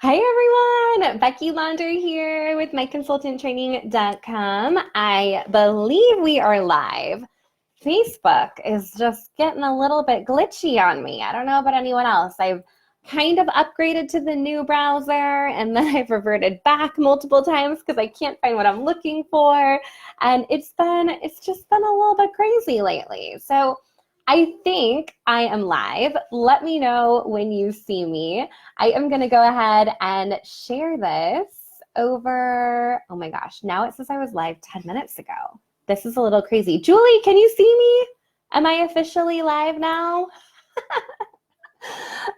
Hi everyone, Becky Launder here with myconsultanttraining.com. I believe we are live. Facebook is just getting a little bit glitchy on me. I don't know about anyone else. I've kind of upgraded to the new browser and then I've reverted back multiple times because I can't find what I'm looking for. And it's just been a little bit crazy lately. So I think I am live. Let me know when you see me. I am going to go ahead and share this over, oh my gosh, now it says I was live 10 minutes ago. This is a little crazy. Julie, can you see me? Am I officially live now?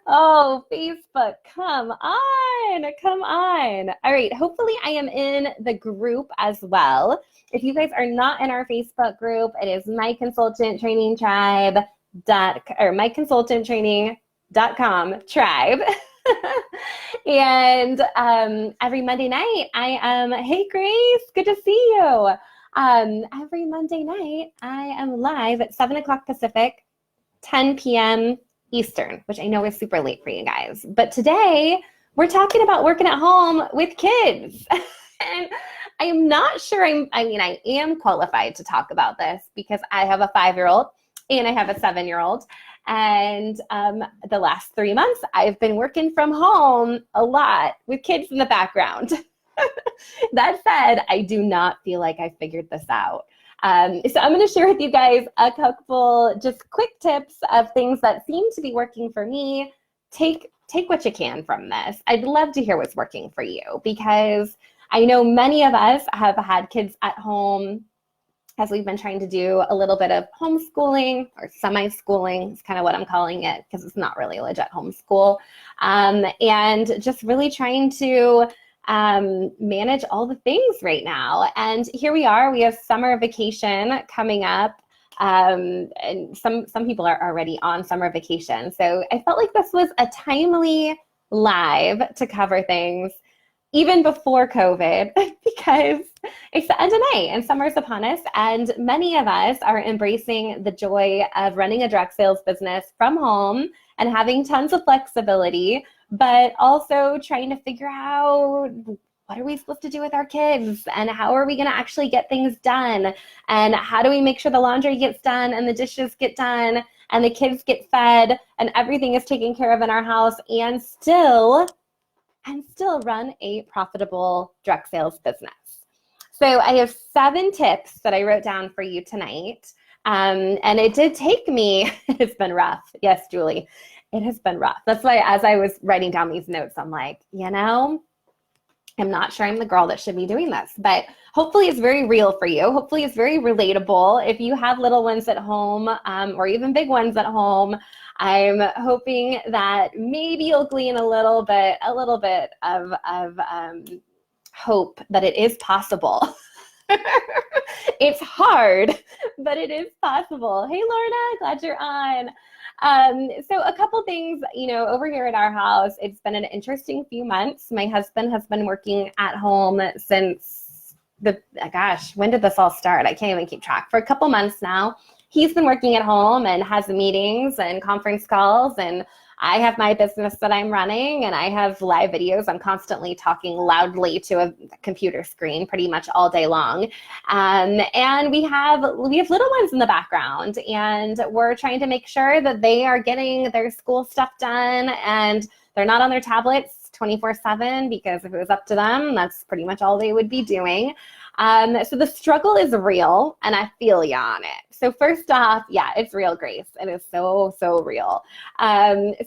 Oh, Facebook, come on, come on. All right, hopefully I am in the group as well. If you guys are not in our Facebook group, it is myconsultanttraining.com tribe. And every Monday night I am, hey Grace, good to see you. Every Monday night I am live at 7 o'clock Pacific, 10 p.m. Eastern, which I know is super late for you guys. But today we're talking about working at home with kids. And I am not sure, I am qualified to talk about this because I have a 5-year-old and I have a 7-year-old. And the last 3 months, I've been working from home a lot with kids in the background. That said, I do not feel like I figured this out. So I'm going to share with you guys a couple just quick tips of things that seem to be working for me. Take what you can from this. I'd love to hear what's working for you because I know many of us have had kids at home as we've been trying to do a little bit of homeschooling or semi-schooling. It's kind of what I'm calling it because it's not really legit homeschool. And just really trying to manage all the things right now. And here we are, we have summer vacation coming up. And some people are already on summer vacation. So I felt like this was a timely live to cover things even before COVID because it's the end of May and summer's upon us. And many of us are embracing the joy of running a direct sales business from home and having tons of flexibility, but also trying to figure out what are we supposed to do with our kids and how are we going to actually get things done and how do we make sure the laundry gets done and the dishes get done and the kids get fed and everything is taken care of in our house and still run a profitable direct sales business. So I have 7 tips that I wrote down for you tonight. And it did take me, it's been rough. Yes, Julie, it has been rough. That's why as I was writing down these notes, I'm like, I'm not sure I'm the girl that should be doing this, but hopefully it's very real for you. Hopefully it's very relatable. If you have little ones at home or even big ones at home, I'm hoping that maybe you'll glean a little bit of hope that it is possible. It's hard, but it is possible. Hey, Lorna, glad you're on. So a couple things, over here at our house, it's been an interesting few months. My husband has been working at home since when did this all start? I can't even keep track. For a couple months now, he's been working at home and has meetings and conference calls, and I have my business that I'm running and I have live videos. I'm constantly talking loudly to a computer screen pretty much all day long. And we have little ones in the background and we're trying to make sure that they are getting their school stuff done and they're not on their tablets 24/7 because if it was up to them, that's pretty much all they would be doing. So the struggle is real and I feel you on it. So first off, yeah, it's real, Grace. It is so, so real.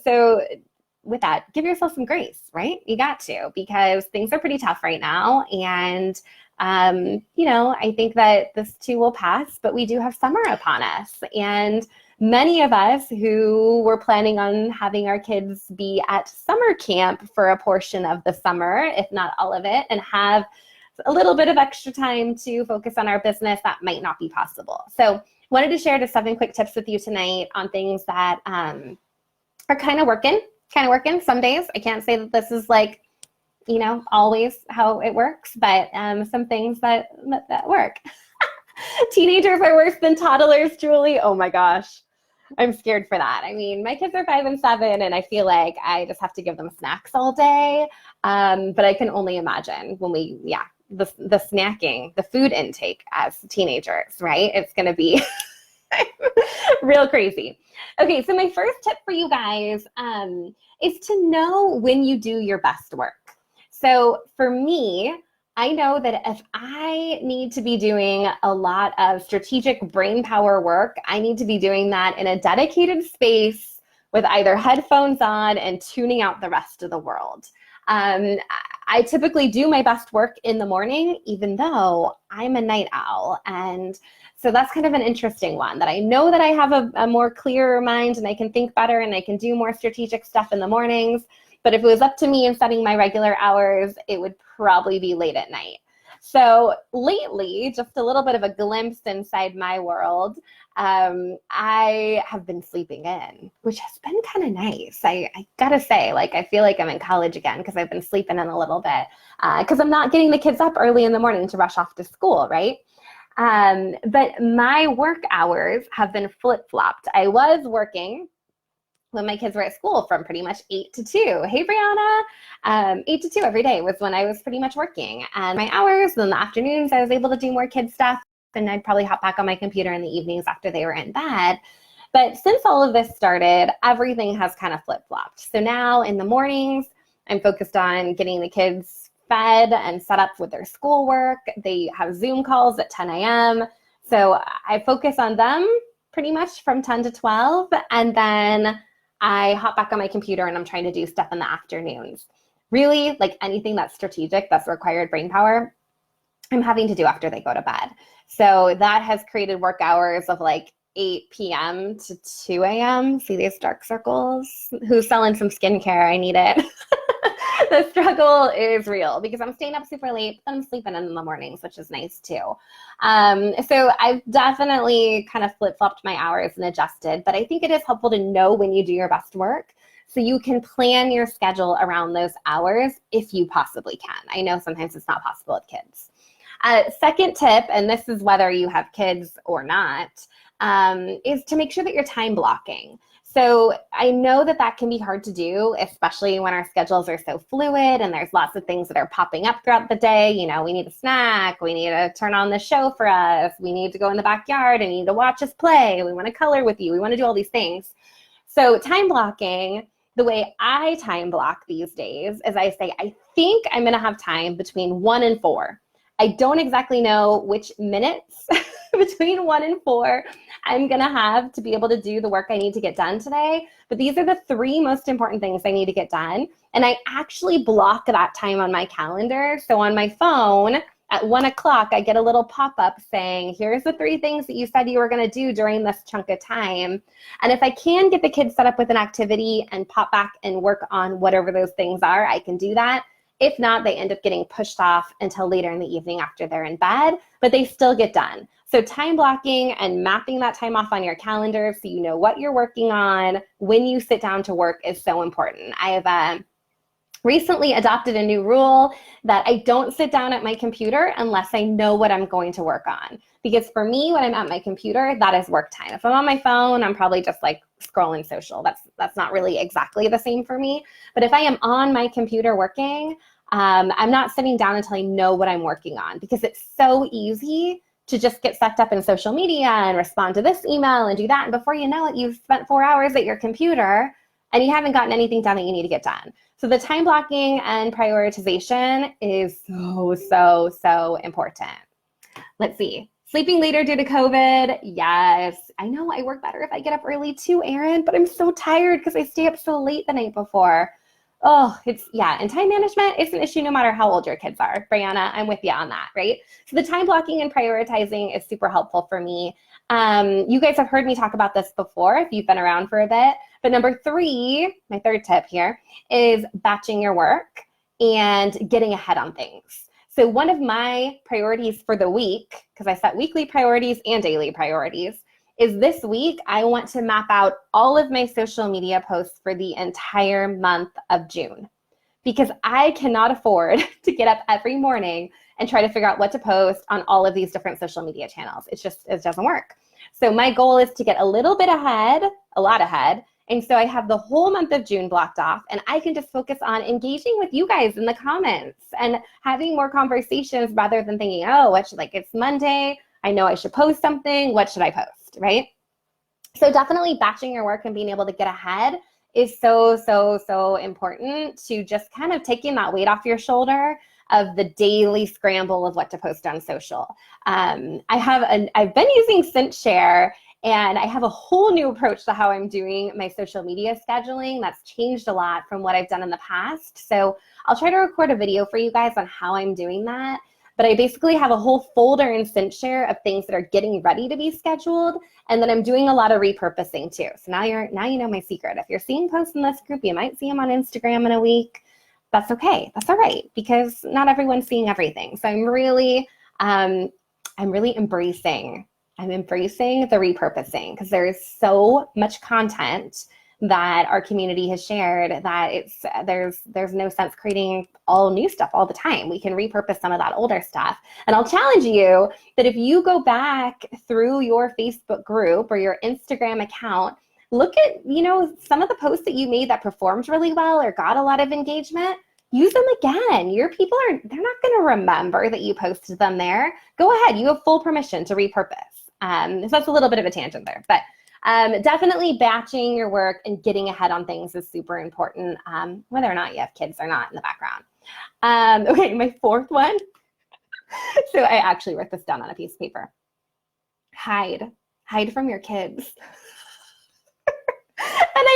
So with that, give yourself some grace, right? You got to, because things are pretty tough right now. And, I think that this too will pass, but we do have summer upon us. And many of us who were planning on having our kids be at summer camp for a portion of the summer, if not all of it, and have a little bit of extra time to focus on our business, that might not be possible. So wanted to share just 7 quick tips with you tonight on things that are kind of working some days. I can't say that this is like, always how it works, but some things that work. Teenagers are worse than toddlers, Julie. Oh my gosh. I'm scared for that. I mean, my kids are 5 and 7, and I feel like I just have to give them snacks all day. But I can only imagine when the snacking, the food intake as teenagers, right? It's going to be real crazy. Okay, so my first tip for you guys is to know when you do your best work. So for me, I know that if I need to be doing a lot of strategic brain power work, I need to be doing that in a dedicated space with either headphones on and tuning out the rest of the world. I typically do my best work in the morning, even though I'm a night owl. And so that's kind of an interesting one, that I know that I have a more clearer mind and I can think better and I can do more strategic stuff in the mornings. But if it was up to me and setting my regular hours, it would probably be late at night. So lately, just a little bit of a glimpse inside my world, I have been sleeping in, which has been kind of nice. I gotta say, like, I feel like I'm in college again because I've been sleeping in a little bit because I'm not getting the kids up early in the morning to rush off to school, right? But my work hours have been flip-flopped. I was working when my kids were at school from pretty much 8 to 2. Hey, Brianna. 8 to 2 every day was when I was pretty much working. And my hours, in the afternoons, I was able to do more kid stuff. And I'd probably hop back on my computer in the evenings after they were in bed. But since all of this started, everything has kind of flip-flopped. So now in the mornings, I'm focused on getting the kids fed and set up with their schoolwork. They have Zoom calls at 10 a.m. So I focus on them pretty much from 10 to 12. And then I hop back on my computer and I'm trying to do stuff in the afternoons. Really, like anything that's strategic, that's required brain power, I'm having to do after they go to bed. So that has created work hours of like 8 p.m. to 2 a.m. See these dark circles? Who's selling some skincare? I need it. The struggle is real because I'm staying up super late, but I'm sleeping in the mornings, which is nice too. So I've definitely kind of flip-flopped my hours and adjusted, but I think it is helpful to know when you do your best work so you can plan your schedule around those hours if you possibly can. I know sometimes it's not possible with kids. Second tip, and this is whether you have kids or not, is to make sure that you're time blocking. So I know that that can be hard to do, especially when our schedules are so fluid and there's lots of things that are popping up throughout the day. You know, we need a snack, we need to turn on the show for us, we need to go in the backyard and need to watch us play, we want to color with you, we want to do all these things. So time blocking, the way I time block these days is I say, I think I'm going to have time between 1 and 4. I don't exactly know which minutes between 1 and 4 I'm going to have to be able to do the work I need to get done today. But these are the 3 most important things I need to get done. And I actually block that time on my calendar. So on my phone at 1 o'clock, I get a little pop-up saying, here's the 3 things that you said you were going to do during this chunk of time. And if I can get the kids set up with an activity and pop back and work on whatever those things are, I can do that. If not, they end up getting pushed off until later in the evening after they're in bed, but they still get done. So time blocking and mapping that time off on your calendar so you know what you're working on when you sit down to work is so important. I have recently adopted a new rule that I don't sit down at my computer unless I know what I'm going to work on. Because for me, when I'm at my computer, that is work time. If I'm on my phone, I'm probably just like scrolling social. That's not really exactly the same for me. But if I am on my computer working, I'm not sitting down until I know what I'm working on, because it's so easy to just get sucked up in social media and respond to this email and do that. And before you know it, you've spent 4 hours at your computer and you haven't gotten anything done that you need to get done. So the time blocking and prioritization is so important. Let's see. Sleeping later due to COVID. Yes. I know I work better if I get up early too, Erin, but I'm so tired because I stay up so late the night before. Oh, and time management is an issue no matter how old your kids are. Brianna, I'm with you on that, right? So the time blocking and prioritizing is super helpful for me. You guys have heard me talk about this before if you've been around for a bit. But number 3, my third tip here, is batching your work and getting ahead on things. So one of my priorities for the week, because I set weekly priorities and daily priorities, is this week I want to map out all of my social media posts for the entire month of June, because I cannot afford to get up every morning and try to figure out what to post on all of these different social media channels. It doesn't work. So my goal is to get a little bit ahead a lot ahead. And so I have the whole month of June blocked off, and I can just focus on engaging with you guys in the comments and having more conversations rather than thinking, oh, what should, like, it's Monday, I know I should post something, what should I post, right? So definitely batching your work and being able to get ahead is so, so, so important to just kind of taking that weight off your shoulder of the daily scramble of what to post on social. I've been using ScentShare, and I have a whole new approach to how I'm doing my social media scheduling. That's changed a lot from what I've done in the past. So I'll try to record a video for you guys on how I'm doing that. But I basically have a whole folder in ScentShare of things that are getting ready to be scheduled. And then I'm doing a lot of repurposing too. So now you know my secret. If you're seeing posts in this group, you might see them on Instagram in a week. That's okay. That's all right, because not everyone's seeing everything. So I'm really embracing the repurposing, because there is so much content that our community has shared that there's no sense creating all new stuff all the time. We can repurpose some of that older stuff. And I'll challenge you that if you go back through your Facebook group or your Instagram account, look at, some of the posts that you made that performed really well or got a lot of engagement. Use them again. Your people they're not going to remember that you posted them there. Go ahead. You have full permission to repurpose. So that's a little bit of a tangent there, but definitely batching your work and getting ahead on things is super important, whether or not you have kids or not in the background. Okay, my fourth one. So I actually wrote this down on a piece of paper. Hide from your kids. And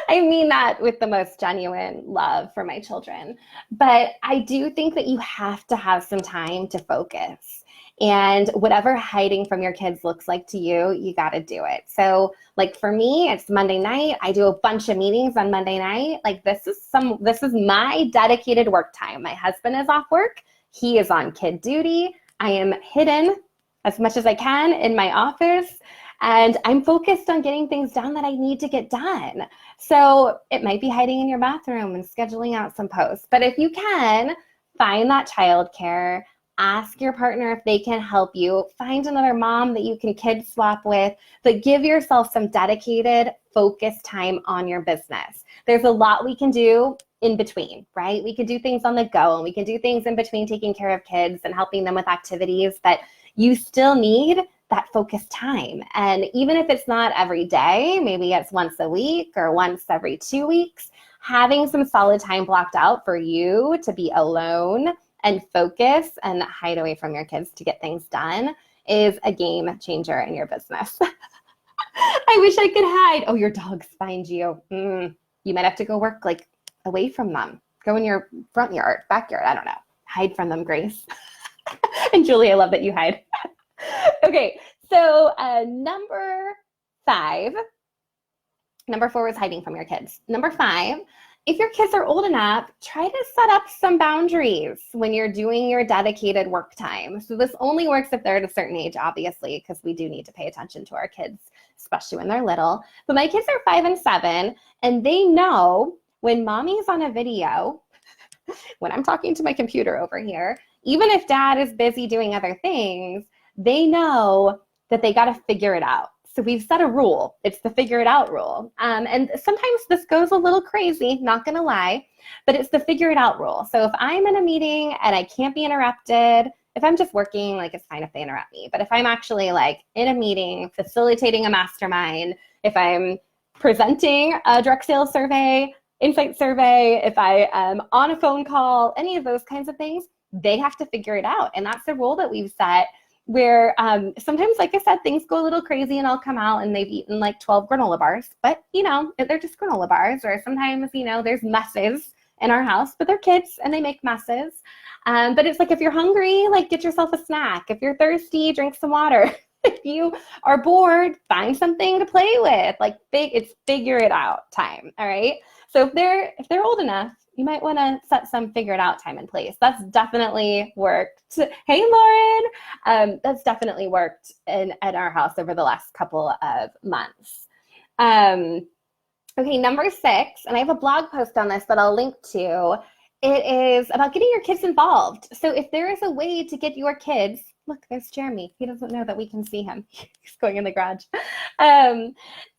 I mean that with the most genuine love for my children. But I do think that you have to have some time to focus. And whatever hiding from your kids looks like to you, you got to do it. So like for me, it's Monday night. I do a bunch of meetings on Monday night. Like this is my dedicated work time. My husband is off work. He is on kid duty. I am hidden as much as I can in my office. And I'm focused on getting things done that I need to get done. So it might be hiding in your bathroom and scheduling out some posts. But if you can, find that childcare. Ask your partner if they can help you. Find another mom that you can kid swap with, but give yourself some dedicated, focused time on your business. There's a lot we can do in between, right? We can do things on the go, and we can do things in between taking care of kids and helping them with activities, but you still need that focused time. And even if it's not every day, maybe it's once a week or once every 2 weeks, having some solid time blocked out for you to be alone and focus and hide away from your kids to get things done is a game changer in your business. I wish I could hide. Oh, your dogs find you. You might have to go work like away from them. Go in your front yard, backyard. I don't know. Hide from them, Grace. And Julie, I love that you hide. Okay, so number 4 was hiding from your kids. Number 5, if your kids are old enough, try to set up some boundaries when you're doing your dedicated work time. So this only works if they're at a certain age, obviously, because we do need to pay attention to our kids, especially when they're little. But my kids are 5 and 7, and they know when mommy's on a video, when I'm talking to my computer over here, even if dad is busy doing other things, they know that they got to figure it out. So we've set a rule. It's the figure it out rule. And sometimes this goes a little crazy, not going to lie, but it's the figure it out rule. So if I'm in a meeting and I can't be interrupted, if I'm just working, like it's fine if they interrupt me. But if I'm actually like in a meeting, facilitating a mastermind, if I'm presenting a direct sales survey, insight survey, if I am on a phone call, any of those kinds of things, they have to figure it out. And that's the rule that we've set, where sometimes, like I said, things go a little crazy and I'll come out and they've eaten like 12 granola bars, but they're just granola bars. Or sometimes, there's messes in our house, but they're kids and they make messes. But it's like, if you're hungry, like get yourself a snack. If you're thirsty, drink some water. If you are bored, find something to play with. Like it's figure it out time. All right. So if they're old enough, you might want to set some figure it out time in place. That's definitely worked. Hey, Lauren. That's definitely worked at our house over the last couple of months. Okay, number 6, and I have a blog post on this that I'll link to. It is about getting your kids involved. So if there is a way to get your kids, look, there's Jeremy. He doesn't know that we can see him. He's going in the garage.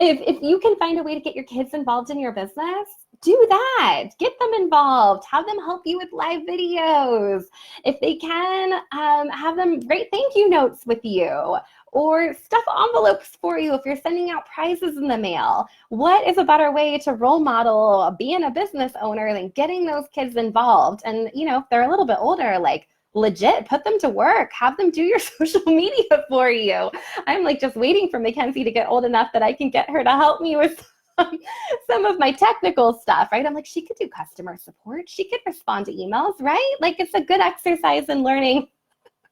If you can find a way to get your kids involved in your business, do that. Get them involved. Have them help you with live videos. If they can, have them write thank you notes with you or stuff envelopes for you if you're sending out prizes in the mail. What is a better way to role model being a business owner than getting those kids involved? And, if they're a little bit older, like legit, put them to work, have them do your social media for you. I'm like just waiting for Mackenzie to get old enough that I can get her to help me with some of my technical stuff, right? I'm like, she could do customer support. She could respond to emails, right? Like it's a good exercise in learning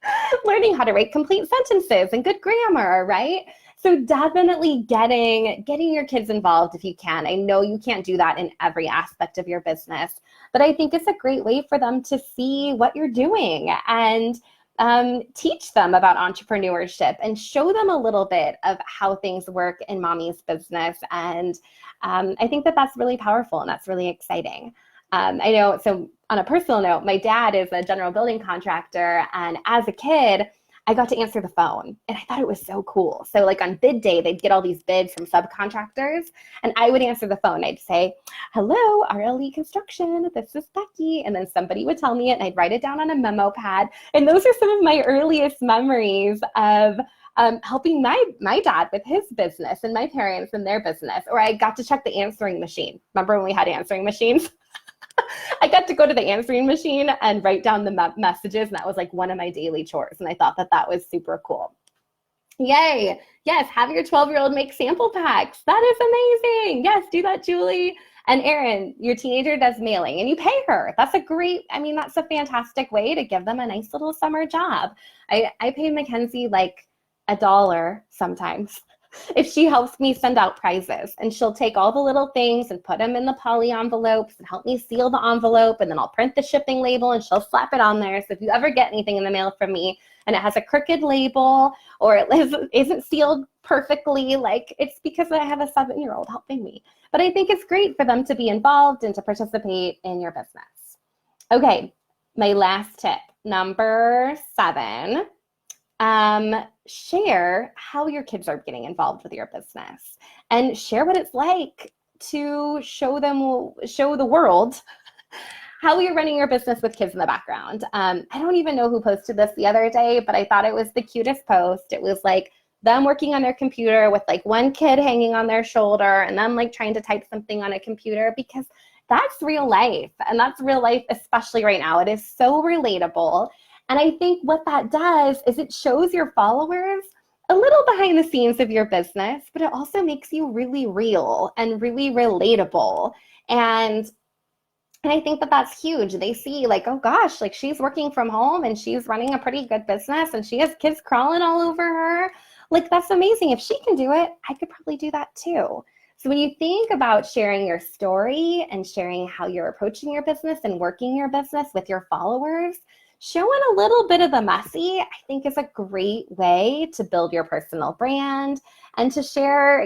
how to write complete sentences and good grammar, right? So definitely getting your kids involved if you can. I know you can't do that in every aspect of your business, but I think it's a great way for them to see what you're doing and teach them about entrepreneurship and show them a little bit of how things work in mommy's business. And I think that that's really powerful and that's really exciting. I know, so on a personal note, my dad is a general building contractor, and as a kid, I got to answer the phone, and I thought it was so cool. So like on bid day, they'd get all these bids from subcontractors, and I would answer the phone. I'd say, hello, RLE Construction, this is Becky, and then somebody would tell me it, and I'd write it down on a memo pad, and those are some of my earliest memories of helping my dad with his business and my parents in their business. Or I got to check the answering machine. Remember when we had answering machines? I got to go to the answering machine and write down the messages, and that was like one of my daily chores, and I thought that was super cool. Yay. Yes, have your 12-year-old make sample packs. That is amazing. Yes, do that, Julie. And Erin, your teenager does mailing, and you pay her. That's a fantastic way to give them a nice little summer job. I pay Mackenzie like $1 sometimes if she helps me send out prizes, and she'll take all the little things and put them in the poly envelopes and help me seal the envelope, and then I'll print the shipping label and she'll slap it on there. So if you ever get anything in the mail from me and it has a crooked label or it isn't sealed perfectly, like it's because I have a 7-year-old helping me. But I think it's great for them to be involved and to participate in your business. Okay, my last tip, number 7. Share how your kids are getting involved with your business, and share what it's like to show the world how you're running your business with kids in the background. I don't even know who posted this the other day, but I thought it was the cutest post. It was like them working on their computer with like one kid hanging on their shoulder and them like trying to type something on a computer, because that's real life, and that's real life, especially right now. It is so relatable. And I think what that does is it shows your followers a little behind the scenes of your business, but it also makes you really real and really relatable. And I think that that's huge. They see like, oh gosh, like she's working from home and she's running a pretty good business and she has kids crawling all over her. Like, that's amazing. If she can do it, I could probably do that too. So when you think about sharing your story and sharing how you're approaching your business and working your business with your followers, showing a little bit of the messy, I think, is a great way to build your personal brand and to share,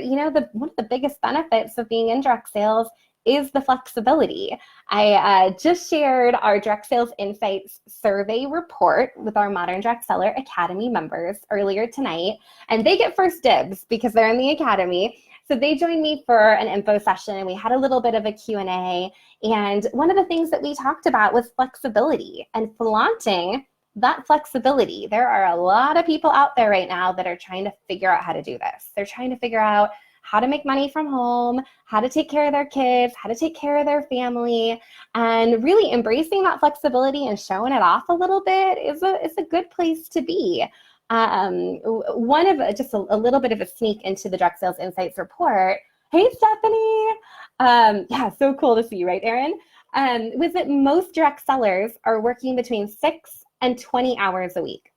one of the biggest benefits of being in direct sales is the flexibility. I just shared our Direct Sales Insights survey report with our Modern Direct Seller Academy members earlier tonight, and they get first dibs because they're in the Academy. So they joined me for an info session, and we had a little bit of a Q&A. And one of the things that we talked about was flexibility and flaunting that flexibility. There are a lot of people out there right now that are trying to figure out how to do this. They're trying to figure out how to make money from home, how to take care of their kids, how to take care of their family, and really embracing that flexibility and showing it off a little bit is a good place to be. Just a little bit of a sneak into the Direct Sales Insights report. Hey, Stephanie. Yeah, so cool to see you, right, Erin? Was that most direct sellers are working between 6 and 20 hours a week.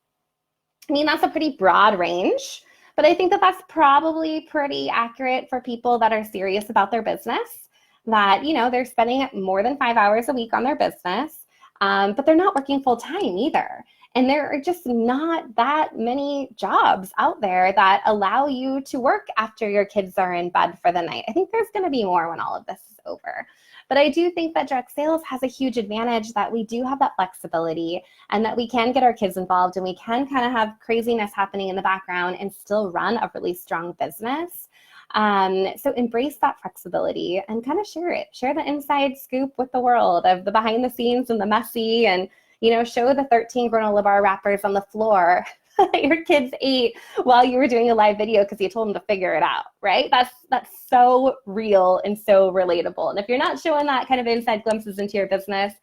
I mean, that's a pretty broad range, but I think that that's probably pretty accurate for people that are serious about their business, that, they're spending more than 5 hours a week on their business, but they're not working full time either. And there are just not that many jobs out there that allow you to work after your kids are in bed for the night. I think there's going to be more when all of this is over. But I do think that direct sales has a huge advantage that we do have that flexibility and that we can get our kids involved and we can kind of have craziness happening in the background and still run a really strong business. So embrace that flexibility and kind of share it. Share the inside scoop with the world of the behind the scenes and the messy, and, you know, show the 13 granola bar wrappers on the floor that your kids ate while you were doing a live video because you told them to figure it out, right? That's so real and so relatable. And if you're not showing that kind of inside glimpses into your business,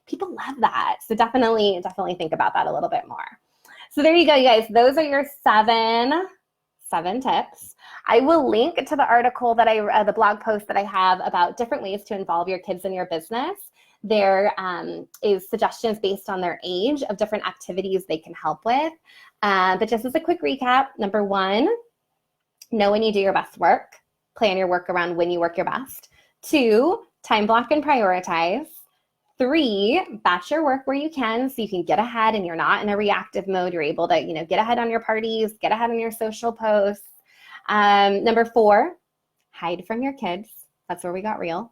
people love that. So definitely think about that a little bit more. So there you go, you guys. Those are your seven tips. I will link to the article that the blog post that I have about different ways to involve your kids in your business. There is suggestions based on their age of different activities they can help with. But just as a quick recap, number 1, know when you do your best work. Plan your work around when you work your best. 2, time block and prioritize. 3, batch your work where you can so you can get ahead and you're not in a reactive mode. You're able to, get ahead on your parties, get ahead on your social posts. Number 4, hide from your kids. That's where we got real.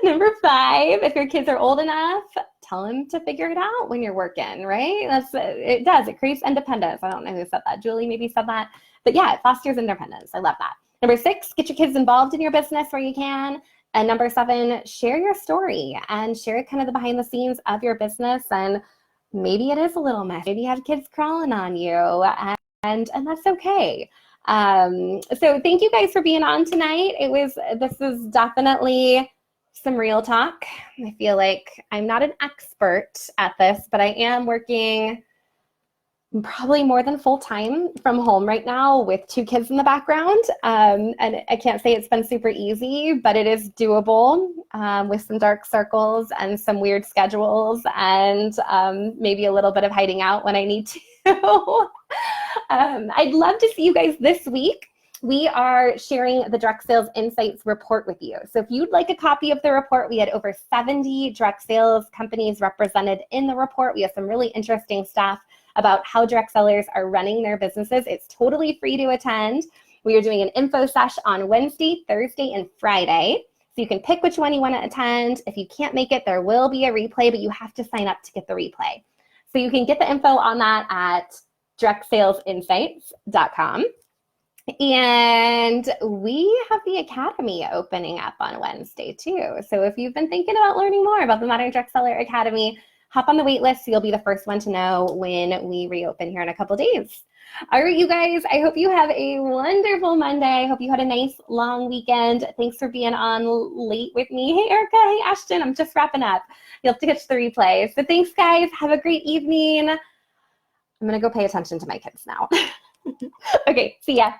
Number 5, if your kids are old enough, tell them to figure it out when you're working, right? It creates independence. I don't know who said that. Julie maybe said that. But yeah, it fosters independence. I love that. Number 6, get your kids involved in your business where you can. And number 7, share your story and share kind of the behind the scenes of your business. And maybe it is a little messy. Maybe you have kids crawling on you, and that's okay. So thank you guys for being on tonight. This is definitely some real talk. I feel like I'm not an expert at this, but I am working probably more than full time from home right now with 2 kids in the background. And I can't say it's been super easy, but it is doable with some dark circles and some weird schedules and maybe a little bit of hiding out when I need to. I'd love to see you guys this week. We are sharing the Direct Sales Insights report with you. So if you'd like a copy of the report, we had over 70 direct sales companies represented in the report. We have some really interesting stuff about how direct sellers are running their businesses. It's totally free to attend. We are doing an info sesh on Wednesday, Thursday, and Friday. So you can pick which one you want to attend. If you can't make it, there will be a replay, but you have to sign up to get the replay. So you can get the info on that at directsalesinsights.com. And we have the Academy opening up on Wednesday too. So if you've been thinking about learning more about the Modern Direct Seller Academy, hop on the wait list so you'll be the first one to know when we reopen here in a couple days. All right, you guys, I hope you have a wonderful Monday. I hope you had a nice long weekend. Thanks for being on late with me. Hey, Erica. Hey, Ashton. I'm just wrapping up. You'll have to catch the replay. So thanks, guys. Have a great evening. I'm going to go pay attention to my kids now. Okay, see ya.